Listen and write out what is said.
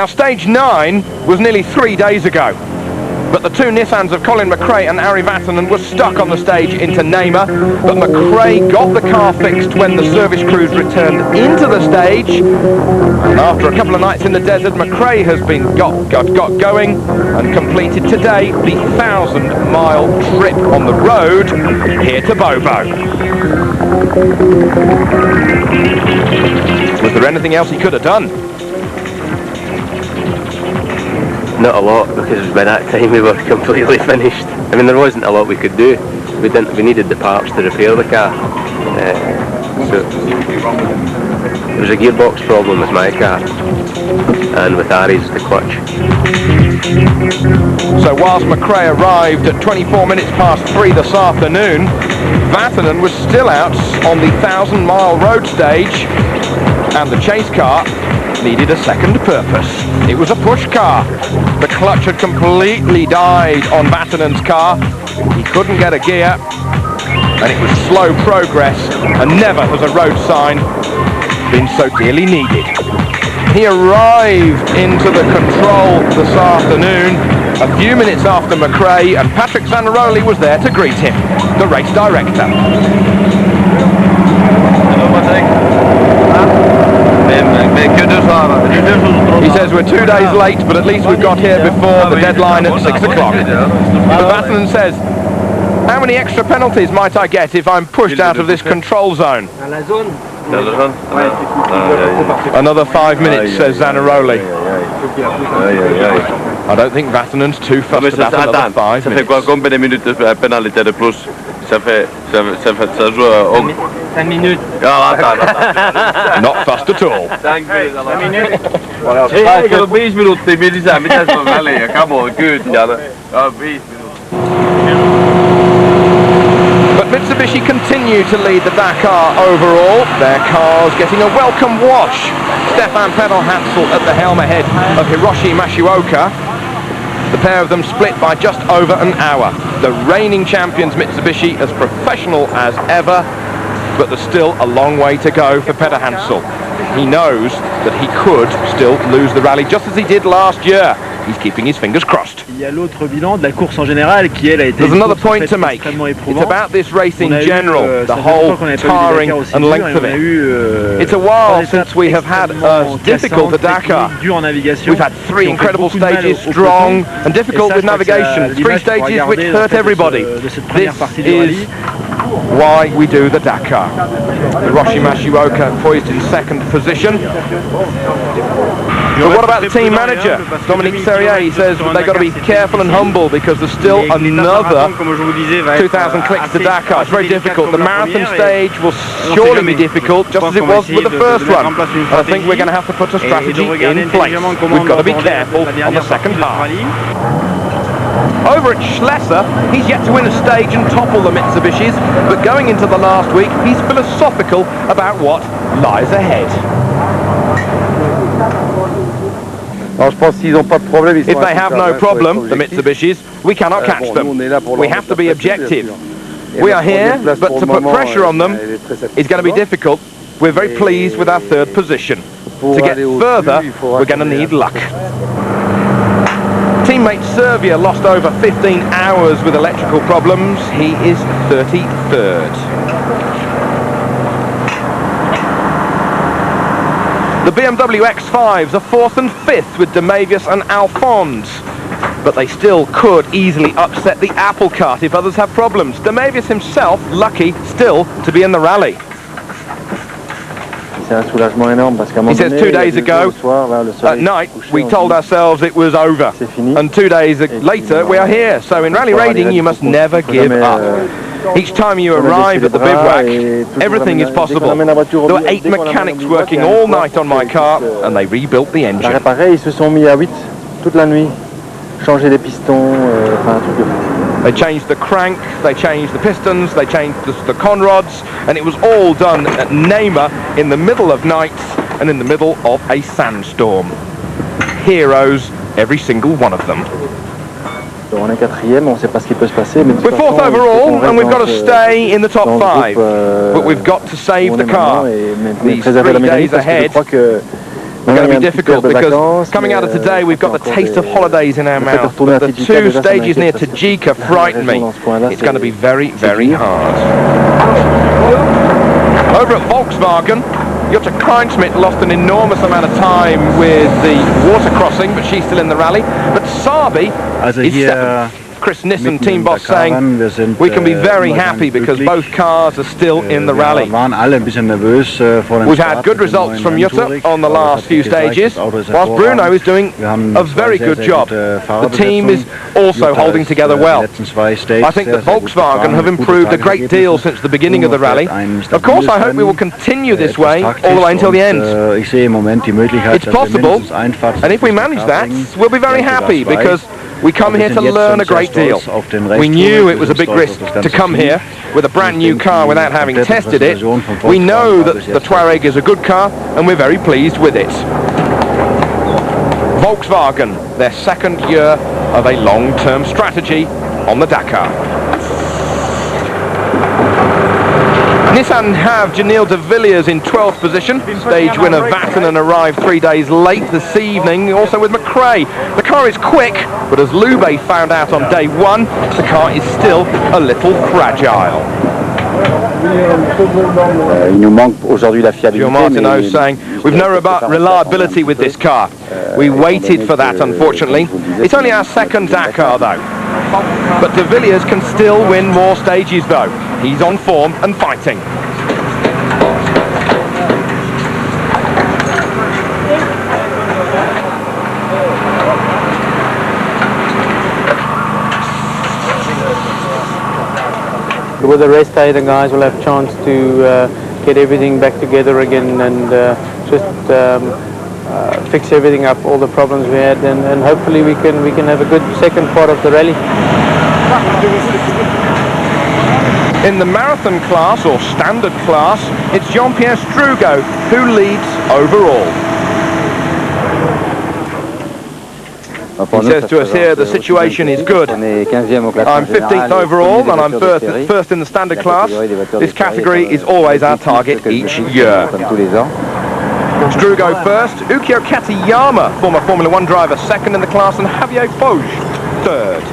Now stage 9 was nearly 3 days ago, but the two Nissans of Colin McRae and Ari Vatanen were stuck on the stage into Neymar, but McRae got the car fixed when the service crews returned into the stage, and after a couple of nights in the desert, McRae has been got going and completed today the 1,000-mile trip on the road here to Bobo. Was there anything else he could have done? Not a lot, because by that time we were completely finished. I mean, there wasn't a lot we could do. We needed the parts to repair the car. So there was a gearbox problem with my car, and with Ari's the clutch. So whilst McRae arrived at 24 minutes past 3 this afternoon, Vatanen was still out on the 1,000-mile road stage, and the chase car needed a second purpose. It was a push car. The clutch had completely died on Vatanen's car. He couldn't get a gear, and it was slow progress, and never has a road sign been so dearly needed. He arrived into the control this afternoon a few minutes after McRae, and Patrick Zanaroli was there to greet him, the race director. He says we're 2 days late, but at least we've got here before the deadline at 6 o'clock. But Vatanen says, how many extra penalties might I get if I'm pushed out of this control zone? Another 5 minutes, says Zanaroli. I don't think Vatanen's too fussed about another 5 minutes. Not fussed at all. But Mitsubishi continue to lead the Dakar overall. Their cars getting a welcome wash. Stefan Pedal-Hansel at the helm ahead of Hiroshi Mashioka. The pair of them split by just over an hour. The reigning champions Mitsubishi as professional as ever, but there's still a long way to go for Pedal-Hansel. He knows that he could still lose the rally just as he did last year. He's keeping his fingers crossed. There's another point to make. It's about this race in general, the whole tarring and length of it. It's a while since we have had as difficult a Dakar. We've had 3 incredible stages, strong and difficult with navigation. 3 stages which hurt everybody. This is why we do the Dakar. Hiroshi Mashioka poised in 2nd position. But what about the team manager, Dominique Serrier? He says they've got to be careful and humble because there's still another 2,000 clicks to Dakar. It's very difficult. The marathon stage will surely be difficult, just as it was with the first one. I think we're going to have to put a strategy in place. We've got to be careful on the second half. Over at Schlesser, he's yet to win a stage and topple the Mitsubishis, but going into the last week, he's philosophical about what lies ahead. If they have no problem, the Mitsubishis, we cannot catch them. We have to be objective. We are here, but to put pressure on them is going to be difficult. We're very pleased with our 3rd position. To get further, we're going to need luck. Teammate Servia lost over 15 hours with electrical problems. He is 33rd. The BMW X5s are 4th and 5th with Demavius and Alphonse, but they still could easily upset the apple cart if others have problems. Demavius himself lucky still to be in the rally. He says 2 days ago, at night, we told ourselves it was over. And 2 days later, we are here. So in rally raiding, you must never give up. Each time you arrive at the bivouac, everything is possible. There were 8 mechanics working all night on my car, and they rebuilt the engine. They changed the crank, they changed the pistons, they changed the conrods, and it was all done at Neymar in the middle of night and in the middle of a sandstorm. Heroes, every single one of them. We're 4th overall, and we've got to stay in the top 5, but we've got to save the car. These 3 days ahead going to be difficult because coming out of today we've got the taste of holidays in our mouth. But the two stages near Tajika frighten me. It's going to be very, very hard. Over at Volkswagen, Jutta Kleinschmidt lost an enormous amount of time with the water crossing, but she's still in the rally. But Sabi is seventh. Chris Nissen, team boss, saying we can be very happy because both cars are still in the rally. We've had good results from Jutta on the last few stages, whilst Bruno is doing a very good job. The team is also holding together well. I think that Volkswagen have improved a great deal since the beginning of the rally. Of course, I hope we will continue this way all the way until the end. It's possible, and if we manage that, we'll be very happy because we come here to learn a great deal. We knew it was a big risk to come here with a brand new car without having tested it. We know that the Touareg is a good car and we're very pleased with it. Volkswagen, their second year of a long-term strategy on the Dakar. Nissan have Janil de Villiers in 12th position. Stage winner Vatanen arrived 3 days late this evening, also with McRae. The car is quick, but as Lube found out on day one, the car is still a little fragile. Gilles Martineau saying, we've no reliability with this car. We waited for that, unfortunately. It's only our second Dakar, though. But de Villiers can still win more stages, though. He's on form and fighting. With the rest day, the guys will have a chance to get everything back together again and just fix everything up, all the problems we had, and hopefully we can have a good second part of the rally. In the marathon class, or standard class, it's Jean-Pierre Strugo who leads overall. He says to us here, the situation is good. I'm 15th overall and I'm first in the standard class. This category is always our target each year. Strugo first, Ukyo Katayama, former Formula 1 driver, second in the class, and Javier Foch, third.